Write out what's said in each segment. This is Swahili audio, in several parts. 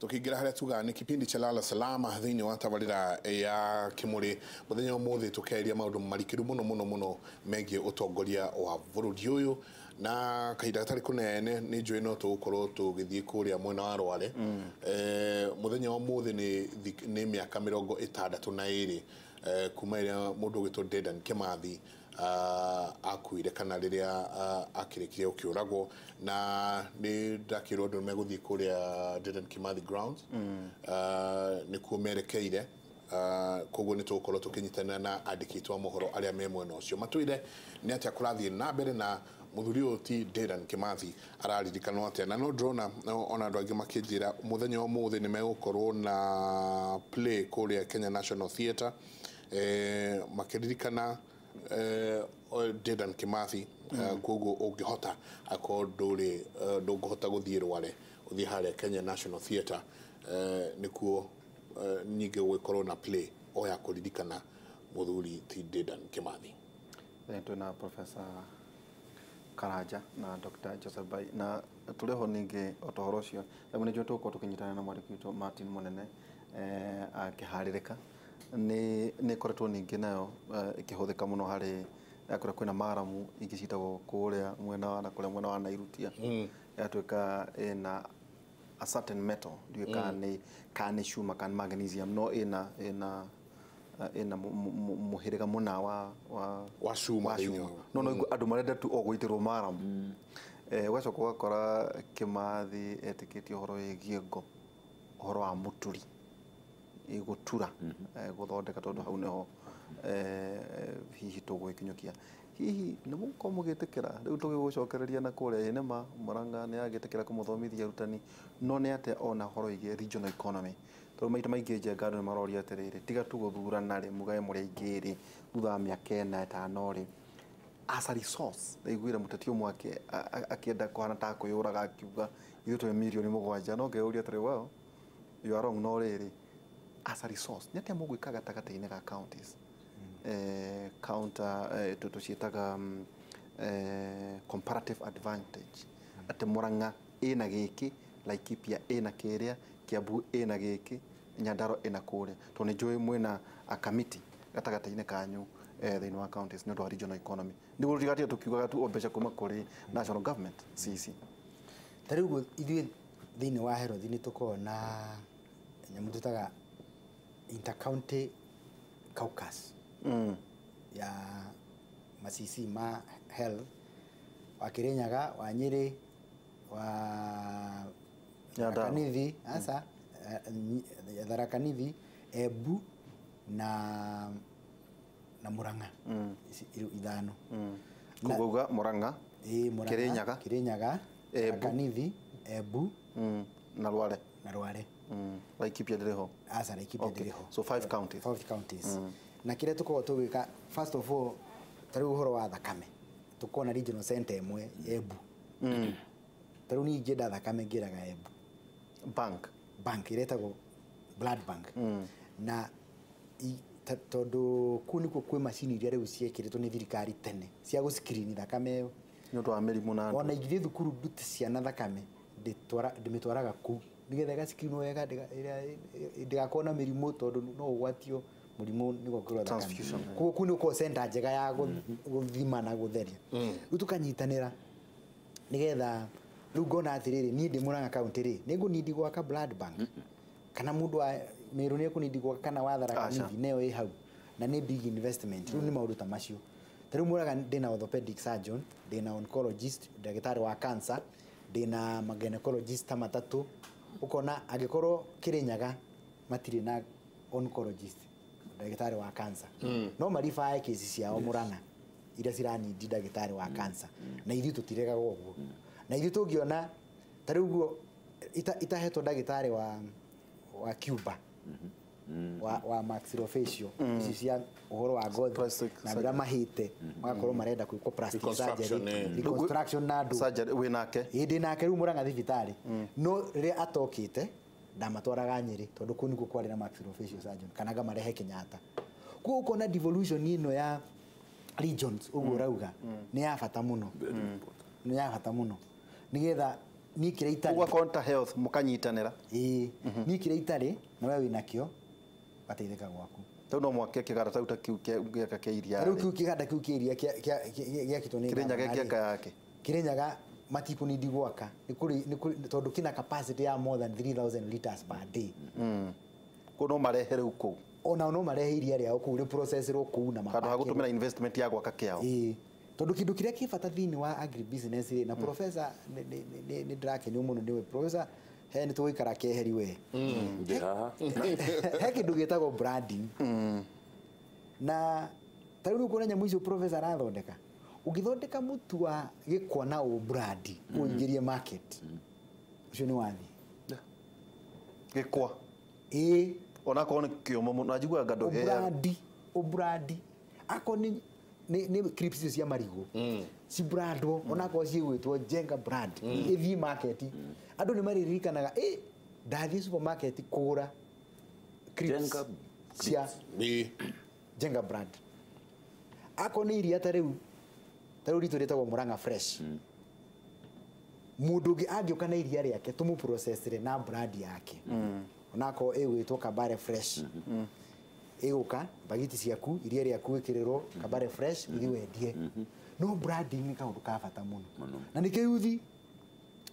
tukiingira haria tuga ni kipindi cha lala salama thiini wa tabarira ya Kimuri muthenya umuthi tukeria maundu marikiru muno megie utongoria wa bururi uyu na kahinda gatari kunene ni njui no tugukorwo tugithii kuria mwena wa Rware muthenya umuthi ni miaka 62 kuma iria mundu gwitwo Dedan Kimathi akuire kana riria akirikirie ukiuragwo na ni ndakirwo ndu meguthii kuria Dedan Kimathi grounds ni kumerekeire koguo ni tugukorwo tukinyitana na andikitwa mohoro aria me mwena ucio matwire ni atia kurathie na mbere na muthuri uti Dedan Kimathi araririkanwo atia na no drona ona andu angi makinjira muthenya umuthi ni megukorwo na play kuria Kenya National Theatre makiririkana Dedan Kimathi koguo ungihota akorwo ndungihota guthii Rware uthii haria Kenya National Theatre nikuo nyingi gwikorwo na play oya kuririkana muthuri ti Dedan Kimathi. Tuna Professor Karanja na Dr. Joseph Bai na tuliho ningi otohoro cio emu nijo tuko tukinyitana na mwariku witũ Martin Munene akiharirika ni koretwo ningi nayo ikihuthika muno hari akora kwina maramu ingicitagwo kuria mwena wa Nairutia yatuika na a certain metal do can shuma can magnesium no ina muhirega muna wa shuma no andu marenda tu ogwitirwo maramu wacoka gwakora Kimathi etikitio horo yegiengo horo wa muturi igutura guthondeka tondu hau neho hihi tugwikinyukia hihi ni muko mugitikira riu tugigucokereria na kuria inema Murang'a ni agitikira kumuthomithia rutani no ni ate ona horo ige regional economy to maita maingi njenga andu maroria atiriri tiga tu guthurana ri mugae muri ingiri thutha miaka 5 ri as a resource igwira mutatio mwake akienda kwana ta kuyuraga akiuga ithu milioni 7 no ngeuria atiri well you are wrong no riri as a resource ni atia mugwika gatagataine ga counties counter tucietaga comparative advantage ati Murang'a ina giki Laikipia ina kiria Kiambu ina giki Nyandarua ina kuria to ni njui mwena a committee gatagataine kanyu thini wa counties no regional economy ndi gutigatia tukiugaga tu obeca kuma kuri national government CC tariu ithui thini wa hero thini tukona nyamu tutaga intercounty caucus ya masisi ma health wa Kirinyaga wa Nyeri wa Tharaka-Nithi asa Tharaka-Nithi Embu na Murang'a ithano kuvuga Murang'a Kirinyaga Tharaka-Nithi Embu na Rware Laikipia ndiriho asa Laikipia ndiriho so 5 counties na kire tuko tugika first of all tari uhoro wa thakame tukona regional center imwe Embu tari ni ngenda thakame ngiraga Embu bank iretagwo blood bank na tondu kuniko kwi machine iria riu ciekiritwo ni thirikari tene cia gu screen thakame yo ni undu wa mirimu na ona igithie thukuru nduti ciana thakame ndimitwaraga ku nigetha ga screen wega ndigakona mirimu tondu no ugwatio murimu niko kiro thakame kuko ni ko center njega ya guthima na gutheria riu tukanyitanira nigetha riu ngona atiriri ni ndi Murang'a county ri ningu nindi gwaka blood bank kana mundu wa Meru ni kunindi gwaka kana wa Tharaka-Nithi neo i hau na ni big investment riu ni maundu ta macio tariu Murang'a ndina orthopedic surgeon ndina oncologist ndagitari wa cancer ndina gynecologist matatu ukona agikorwo Kirinyaga matiri na oncologist ndagitari wa cancer no marifae cases ciao Murang'a iria cirani ndagitari wa cancer na ithu tutirega goguo na ithu tungiona tariu itahetwo ndagitari wa Cuba wa maxillofacial ici cia uhoro wa ngothi na bira mahite magakorwo marenda kwiko plastic surgery reconstruction na ndu surgery we nake indi nake riu Murang'a thibitari no ri atokite ndamatwaraga Nyeri tondu kuni kwari na maxillofacial surgeon kana marehe Kenyatta kuko na devolution ino ya regions uguo rauga ni ya bata muno nigetha ni kire itari uga konta health mukanyitanira ni kire itari na wewe nakio bateitheka gwaku tau no mwake kigarata uta kiu kia kia iria riu kiu kiganda kiu kia iria kia kitone kirenyaga kia yake kirenyaga matiku ni digwaka ni kuri tondu kina capacity ya more than 3000 liters per day kuno marehere uko ona no marehe iria ria ku ri process ro ku na mapaka kandu hagutumira investment ya gwaka kiao tondu kindu kiria kibata thini wa agri business na professor ni drake ni muno ni professor he ni tuikara keheri we he kindu gitagwo branding na tariu kuna nyamu icio professor arathondeka ugithondeka mutu wa gikwa na o brand uingirie market ucio ni wathi gikwa ona ko ni kiomo muno ajigwa ngado o brand ako ni clips cia marigo ci brandwo ona ko ci gwitwo jenga brand ithi market andu ni maririkanaga ndathi supermarket kugura clips cia jenga brand ako ni iria tariu ritu ritagwo Murang'a fresh mundu ngi angioka na iria riake tumu processire na brand yake onako gwitwo Kabare fresh egoka bagiti ciaku iria riaku ikirirwo Kabare fresh ithi wendie no branding ni kaundu ka bata muno na nike yuthi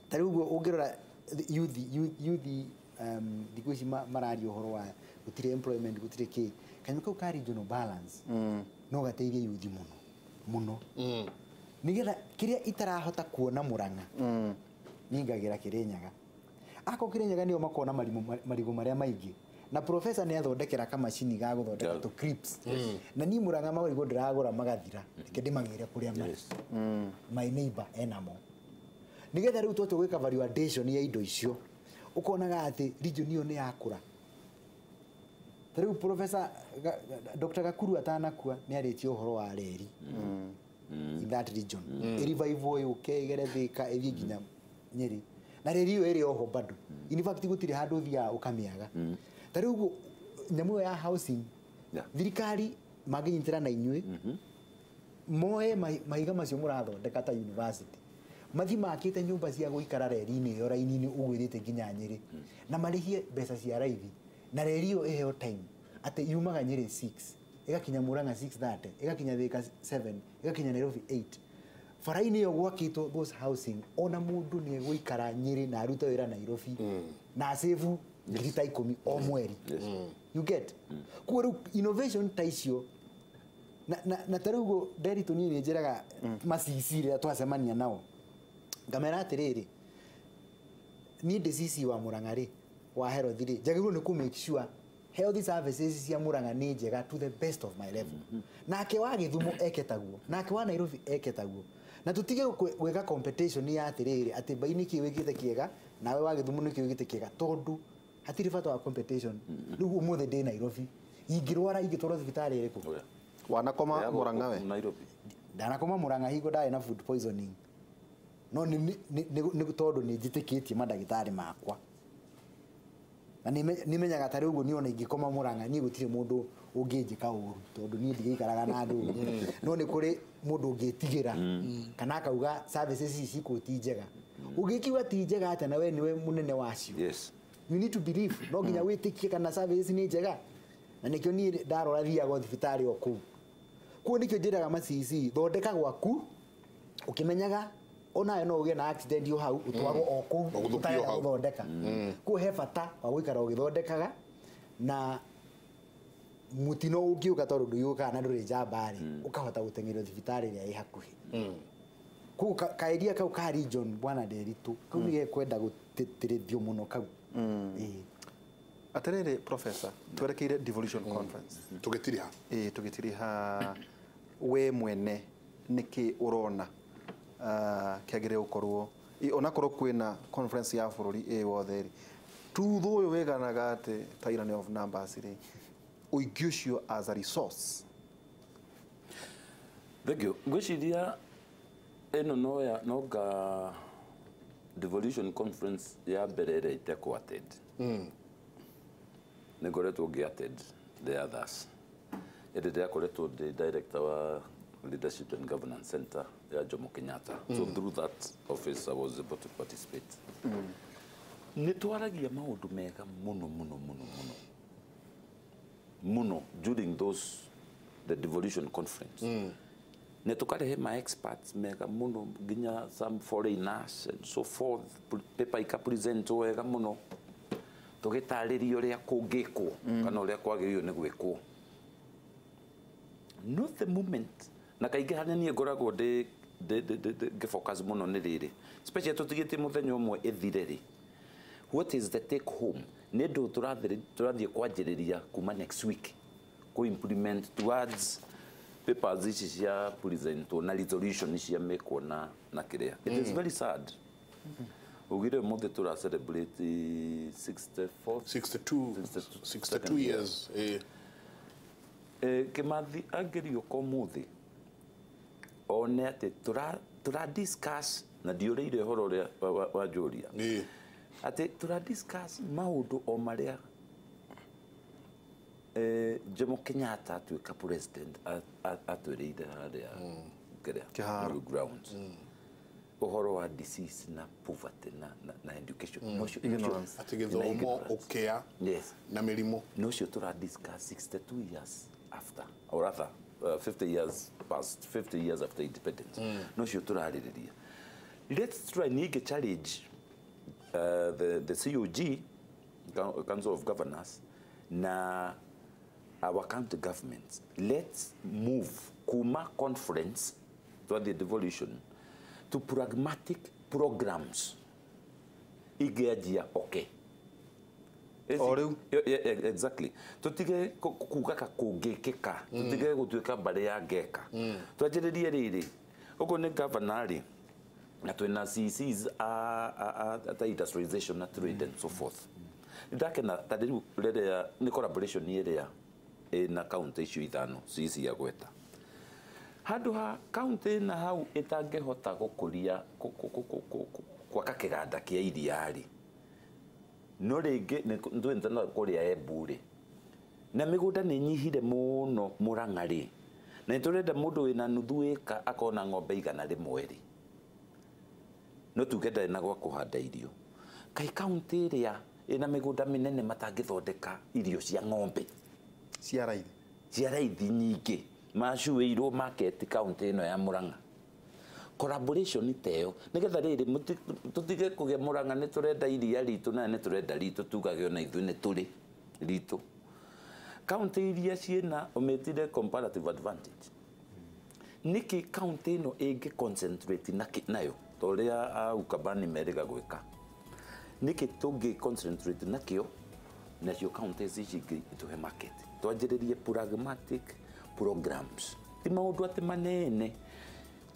tari uguo ungirora yuthi dikuici marari uhoro wa gutire employment gutire ki kanyu kau ka regional balance no gateithie yuthi muno nigetha kiria itarahota kuona Murang'a ningagira Kirinyaga ako Kirinyaga niyo makona marigo maria maingi na professor ni athondekera ka machine ga guthondeka to clips na ni Murang'a marigo ndiragura magathira kindi mangire kuria mari my neighbor enamo nigetha riu toto gwika valuation ya indo icio ukonaga ati region iyo ni yakura riu professor Dr. Gakuru atanakua ni aritio uhoro wa reri in that region revival yuke igere thika ethi ginya Nyeri na reri iyo iri oho bado in fact gutire handu thia ukamiaga tariu nyamu ya housing thirikari maginyitira na inyui moe maiga macio murathondeka ta university mathi makite nyumba cia guikara reri-ini yo raini-ini ugwirite ginya Nyeri na marihie mbeca cia raithi na reri iyo iheo time ate yumaga Nyeri 6 igakinya Murang'a 6:30 igakinya Thika 7 igakinya Nairobi 8 faraini yo gwakitwo those housing ona mundu ni guikara Nyeri na aruta wira Nairobi na save ngirita 10 o mweri you get ku innovation taicio na tarugo deri to ni njiraga masisire twacemania nao ngamera atiriri ni disease wa Murang'a ri wa health ri njagirwo ni ku make sure health services cia Murang'a ni njega to the best of my level nake wa Githumo eketaguo nake wa Nairobi eketaguo na tutige gweka competition ya atiriri ati baini ki wikite kiega nawe wa Githumo ni ki wikite kiega tondu hatiri bata wa competition riu umuthe ndi Nairobi ingirwara ingitwara thibitari iriku wanakoma Murang'a we Nairobi ndanakoma Murang'a higo ndai na food poisoning no ni tondu ni njitikitie madagitari makwa na nimenyaga tari uguo ni ona ingikoma Murang'a ni gutire mundu unginjika uru tondu ni ndigikaraga na andu no ni kuri mundu ungitigira kana akauga services ici kuti njega ungikiwa ti njega ata na we niwe munene wacio yes you need to believe no nginya witikie kana services ni njega na nikio ni ndarora thia go thibitari oku ku nikio njiraga macisi thondeka gwaku ukimenyaga ona no uge na accident yo hau utwago oku utaya thondeka ku he bata wa guikara ugithondekaga na mutino ukiuka tondu yuka na nduri jambari ukahota gutengerera thibitari ya ihakuhi ku kaidia kau ka region bwana Nderitu ku ni kwenda gutirithio muno kau aterere professor twerekeire devolution conference tugitiriha we mwene niki urona kiagire ukorwo onakorwo kwina conference ya bururi wothe tutho uyu weganaga ati tyranny of numbers ri uigiucio as a resource thegio gwiciria eno noga devolution conference ya berere iteko attend negoretwo ngi attend the others edede akoretwo the director wa Leadership and Governance Center ya Jomo Kenyatta. So through that office I was able to participate. Nĩ twaragia maũndũ mega mũno during the devolution conference. Nĩ tũkarehe ma experts mega mũno nginya some foreigners and so forth. Paper ikapresentwo wega mũno. Tũgĩtarĩria ũrĩa kũngĩkwo kana ũrĩa kwagĩrĩirwo nĩ gwĩkwo. Not the moment na kaingĩ harĩa niĩ ngoragwo ngĩfocus mũno nĩ rĩrĩ, especially tũtigĩtie mũthenya ũmwe ĩthire rĩ, what is the take home? Nĩ ndũ tũrathiĩ kwanjĩrĩria kuma next week ku implement towards papers ici cia presentwo na resolution cia mekwo na kĩrĩa. It is very sad. Ugire mũthĩ tũra celebrate 62 years. Kimathi angerio ko muthi one ati tura discuss na ndiũrĩire ũhoro ũrĩa wa Julia ati tura discuss maũndũ o marĩa Jomo Kenyatta atuĩka president atwĩrĩire harĩa kĩharo grounds ũhoro wa disease na poverty na education ati gĩthomo ũkĩa na mĩrimũ nocio tura discuss 62 years after, or rather 50 years past, 50 years after independence. No sure turarĩrĩria. Let's try to challenge the COG, Council of Governors, na our county governments. Let's move Kuma conference to the devolution to pragmatic programs. Igejia okay. Exactly. Tutige kugaka kugekeka. Tutige gutuika bare ya geka. Twanjiririe riri. Ugo ni governor na twina ciigii at industrialization na trade and so forth. Ndake na tadiru rere ni collaboration area na county icio ithano ciigii ya gweta. Handu ha county na hau itangehota gukuria kwa kakiganda kia iriari. No rĩngĩ ndwenda kũrĩa Embu-rĩ na mĩgũnda nĩ nyihire mũno Mũrang'a-rĩ na nĩtũrenda mũndũ wĩna nuthu ĩka akona ng'ombe igana rĩmwe-rĩ no tuge ndarĩ na gwa kũhanda irio kaĩ kaũntĩ ĩrĩa ĩna mĩgũnda mĩnene matangĩthondeka irio cia ng'ombe cia raithi nyingĩ macuĩirwo market kaũntĩ ĩno ya Mũrang'a. Collaboration teo nigetha rĩrĩ tutige kũgĩa Mũrang'a nĩ tũrenda iria ritũ na nĩ tũrenda ritũ tugage ona ithuĩ nĩ tũrĩ ritũ. County iria ciĩna ũmetire comparative advantage nĩkĩ county ĩno ĩngĩ concentrate nayo ta ũrĩa Ukambani merĩga gwĩka nĩkĩ tũngĩ concentrate nakĩo nacio counties ici ingĩ itũhe market twanjĩrĩrie pragmatic programs ti maũndũ atĩ manene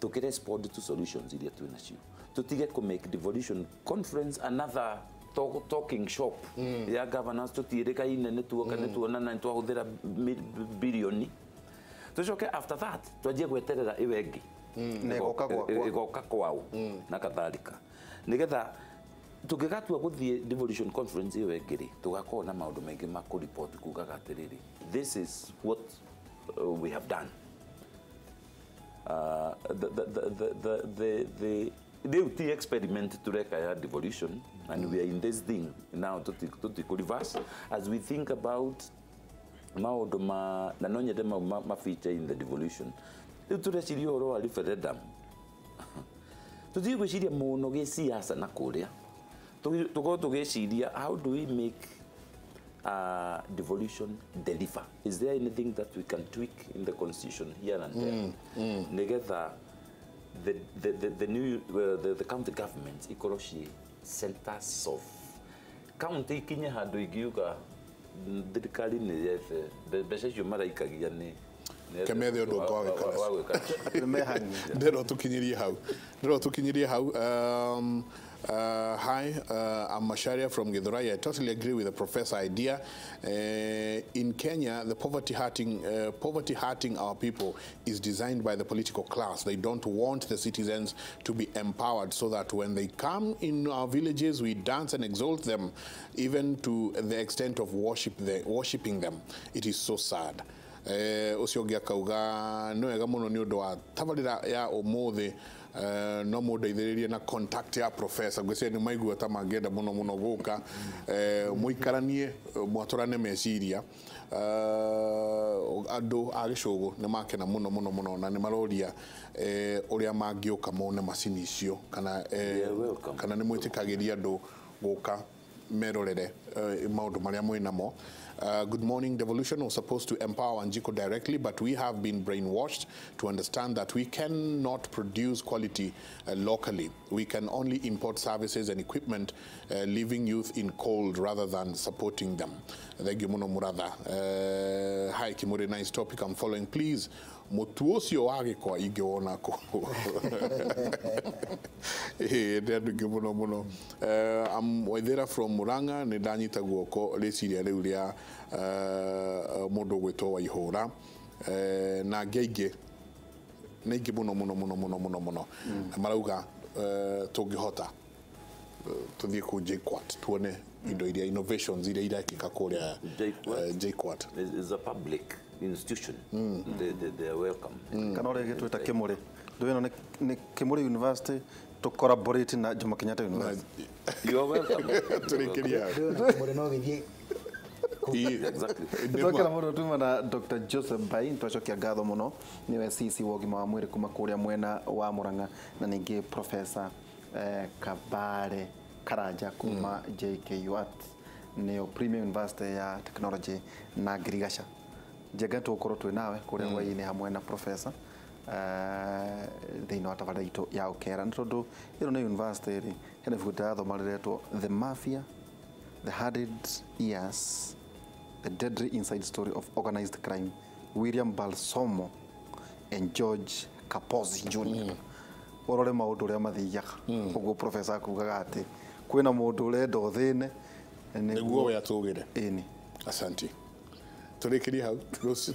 to respond to solutions iria twĩ nacio tutige ku make devolution conference another talking shop ya governance tutiĩrĩgaine nĩ tuoka nĩ tuonana nĩ twahũthĩra bilioni tucoke after that twanjie gweterera ĩwe ĩngĩ ĩgoka kwao na kathalika nĩgetha tũngĩgatua gũthiĩ devolution conference ĩyo ĩngĩ-rĩ tũgakorwo na maũndũ maingĩ ma kũripoti kugaga atĩrĩrĩ this is what we have done. The experiment to require devolution, and we are in this thing now to reverse as we think about maudoma na nonye de ma feature in the devolution. To reciria oro a referendum. To deal with Syria mono ge siasa na Korea. To go to Syria, how do we make devolution deliver? Is there anything that we can tweak in the constitution here and there? Together, the new the county governments, ecology centers of county Kenya hado igiuga thirikari ni yefe mbeca icio maraikagia ni kemethe undu ngwagika ndero tukinyirie hau hi, I'm Masharia from Githurai. I totally agree with the professor idea. In Kenya, the poverty hurting our people is designed by the political class. They don't want the citizens to be empowered so that when they come in our villages, we dance and exalt them, even to the extent of worshipping them. It is so sad. ucio ngi akauga no wega muno ni undu wa tabarira ya umuthi no mundeithiririe na contact ya professor ngwese ni maigua ta mangenda muno guka muikaranie mwaturane meciria andu a gicugu ni makena muno na ni maroria uria mangiuka mone macini icio kana ni mwitikagiria andu guka merorere maundu maria mwinamo. Good morning. Devolution was supposed to empower Wanjiku directly, but we have been brainwashed to understand that we cannot produce quality locally. We can only import services and equipment, leaving youth in cold rather than supporting them. Thank you, Muno Muratha. Hi, Kimuri, nice topic I'm following. Please, mutu ucio wage kwa ingiona ko ndendu muno I'm Waithera from Muranga ni ndanyita guoko riciria riu ria mundu gwitwo Waihura na ngeige ningi muno na marauga tungihota tuthie ku JKUAT tuone indo iria innovations iria irakika kuria JKUAT is a public institution. They are welcome. Kana ore gitwita Kimuri ndu ni Kimuri University to collaborate na Jomo Kenyatta University. You are welcome. Tulikiria Kimuri no githie exactly. Tukira muno tuma na Dr. Joseph Bain twacokia ngatho muno niwe CC wa ugima wa mwiri kuma kuria mwena wa Muranga na ningi Professor Kabare Karanja kuma JKUAT neo Premium University ya Technology na Girigasha. Jega tukorwo twi nawe kuria hwaini hamwe na professor thĩinĩ wa tabarĩra itũ ya ũkera nĩ tondũ ĩno nĩ university rĩ hena ibuku rĩrathoma rĩretwo The Mafia, The Hundred Years, The Deadly Inside Story of Organized Crime, William Balsomo and George Kaposi Jr. Orore maũndũ ũrĩa mathiaga ũguo professor akugaga atĩ kwĩna mũndũ ũrenda ũthĩne nĩguo we atũgĩre. Ĩni. Asante. Tulikiria hau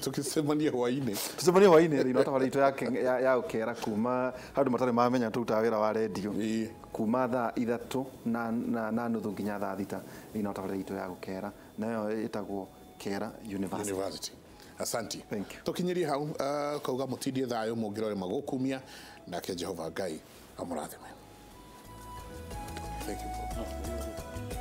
tukisemania hwaini thĩinĩ wa tabarĩra itũ ya ũkera kuma handũ matarĩ mamenya tũrutaga wĩra wa radio kuma thaa 3 na nuthu nginya thaa 6 thĩinĩ wa tabarĩra itũ ya ũkera nayo ĩtagwo Kera University. Asante. Thank you. Tukinyirie hau kauga mutindie thayo mungirore magukumia nake Jehova Ngai amurathime. Thank you.